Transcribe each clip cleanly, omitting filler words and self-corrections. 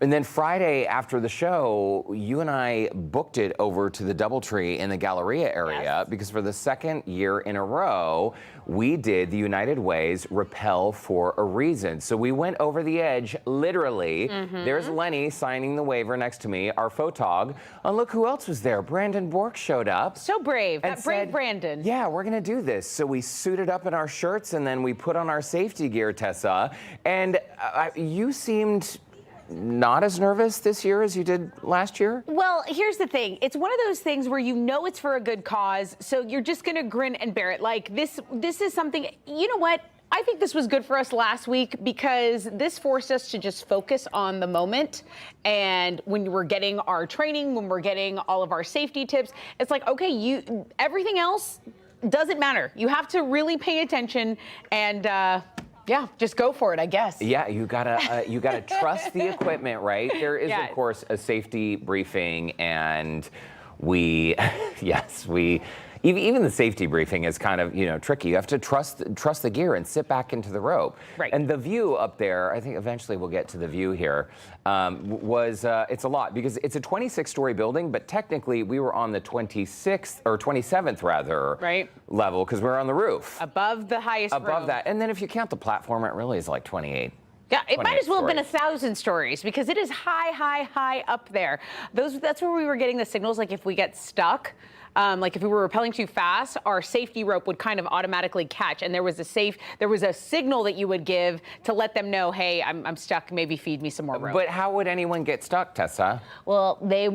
And then Friday after the show, you and I booked it over to the DoubleTree in the Galleria area because for the second year in a row, we did the United Way's Rappel for a Reason. So we went over the edge, literally. There's Lenny signing the waiver next to me, our photog. And look who else was there. Brandon Bork showed up. So brave. And That brave Brandon. Yeah, we're going to do this. So we suited up in our shirts and then we put on our safety gear, Tessa. And you seemed not as nervous this year as you did last year? Well, here's the thing. It's one of those things where you know it's for a good cause, so you're just going to grin and bear it. Like, this is something, you know what? I think this was good for us last week because this forced us to just focus on the moment. And when we're getting our training, when we're getting all of our safety tips, it's like, okay, everything else doesn't matter. You have to really pay attention and, yeah, just go for it, I guess. Yeah, you gotta trust the equipment, right? There is, of course, a safety briefing, and even the safety briefing is kind of, tricky. You have to trust the gear and sit back into the rope. Right. And the view up there, I think eventually we'll get to the view here, it's a lot because it's a 26-story building, but technically we were on the 26th or 27th rather level because we're on the roof. Above the highest Above that. And then if you count the platform, it really is like 28. Yeah, it might as well have been stories. 1,000 stories because it is high up there. That's where we were getting the signals, like if we get stuck, like if we were rappelling too fast, our safety rope would kind of automatically catch. And there was a signal that you would give to let them know, hey, I'm stuck, maybe feed me some more rope. But how would anyone get stuck, Tessa? Well, they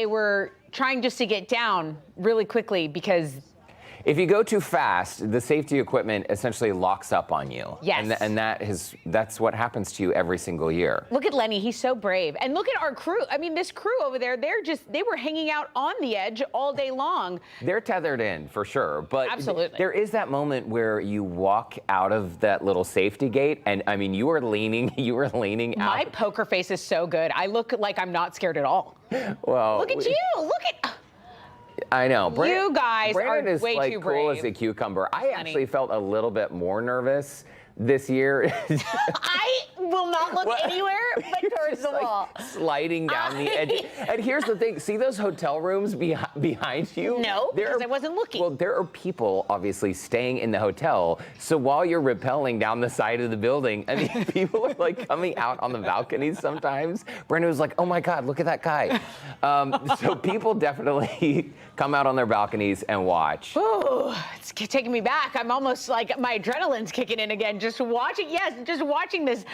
were trying just to get down really quickly because if you go too fast, the safety equipment essentially locks up on you. Yes. And that's what happens to you every single year. Look at Lenny, he's so brave. And look at our crew. I mean, this crew over there, they were hanging out on the edge all day long. They're tethered in for sure, but absolutely. There is that moment where you walk out of that little safety gate and I mean, you were leaning out. My poker face is so good. I look like I'm not scared at all. Well, look at you, look at I know. You guys Brandon are is way like too cool brave. as a cucumber. I actually felt a little bit more nervous this year. I will not look anywhere but towards the wall. Sliding down the edge. And here's the thing. See those hotel rooms behind you? No, because I wasn't looking. Well, there are people obviously staying in the hotel. So while you're rappelling down the side of the building, I mean, people are like coming out on the balconies sometimes. Brandon was like, oh my God, look at that guy. So people definitely come out on their balconies and watch. Ooh, it's taking me back. I'm almost like my adrenaline's kicking in again. Just watching this.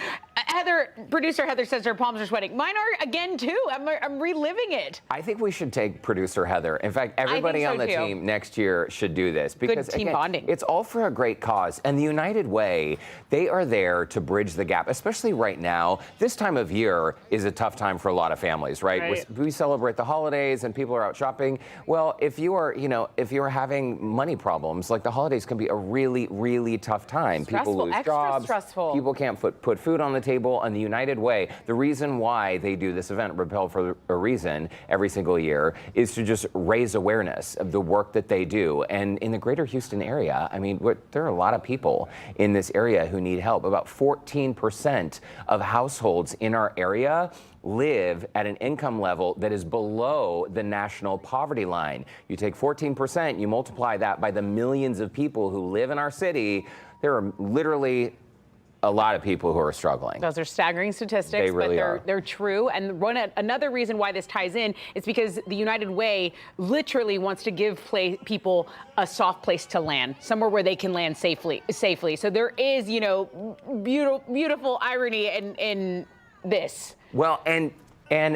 Producer Heather says her palms are sweating. Mine are again too. I'm reliving it. I think we should take producer Heather. In fact, everybody on the team next year should do this because good team bonding. It's all for a great cause. And the United Way, they are there to bridge the gap, especially right now. This time of year is a tough time for a lot of families, right? We celebrate the holidays and people are out shopping. Well, if you are having money problems, like the holidays can be a really, really tough time. Stressful, people lose jobs. Stressful. People can't put food on the table. And the United Way, the reason why they do this event, Rappel for a Reason, every single year, is to just raise awareness of the work that they do. And in the greater Houston area, I mean, there are a lot of people in this area who need help. About 14% of households in our area live at an income level that is below the national poverty line. You take 14%, you multiply that by the millions of people who live in our city, there are literally a lot of people who are struggling. Those are staggering statistics, they really but they're true. And another reason why this ties in is because the United Way literally wants to give people a soft place to land, somewhere where they can land safely. So there is, beautiful irony in this. Well, and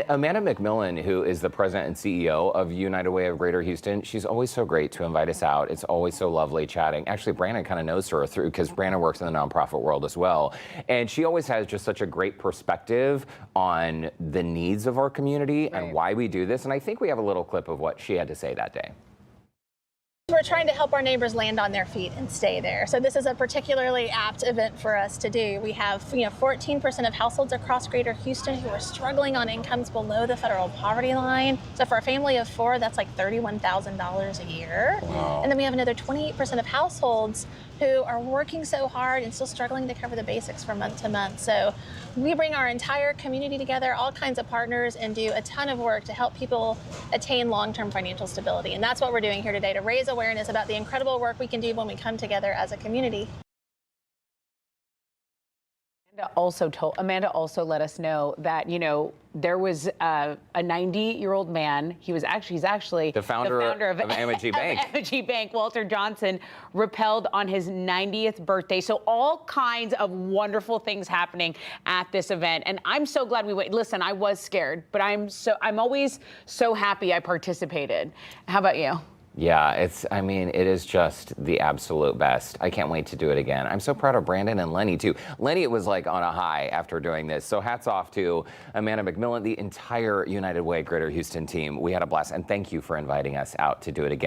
Amanda McMillan, who is the president and CEO of United Way of Greater Houston, she's always so great to invite us out. It's always so lovely chatting. Actually, Brandon kind of knows her because Brandon works in the nonprofit world as well. And she always has just such a great perspective on the needs of our community and why we do this. And I think we have a little clip of what she had to say that day. We're trying to help our neighbors land on their feet and stay there. So this is a particularly apt event for us to do. We have 14% of households across Greater Houston who are struggling on incomes below the federal poverty line. So for a family of 4, that's like $31,000 a year. Wow. And then we have another 28% of households who are working so hard and still struggling to cover the basics from month to month. So we bring our entire community together, all kinds of partners, and do a ton of work to help people attain long-term financial stability. And that's what we're doing here today, to raise awareness about the incredible work we can do when we come together as a community. Amanda also let us know that, you know, there was a 90-year-old man. He's actually the founder of Amity Bank. Amity Bank, Walter Johnson, rappelled on his 90th birthday. So all kinds of wonderful things happening at this event. And I'm so glad we went. Listen, I was scared, but I'm always so happy I participated. How about you? Yeah, it is just the absolute best. I can't wait to do it again. I'm so proud of Brandon and Lenny, too. Lenny was like on a high after doing this. So hats off to Amanda McMillan, the entire United Way Greater Houston team. We had a blast. And thank you for inviting us out to do it again.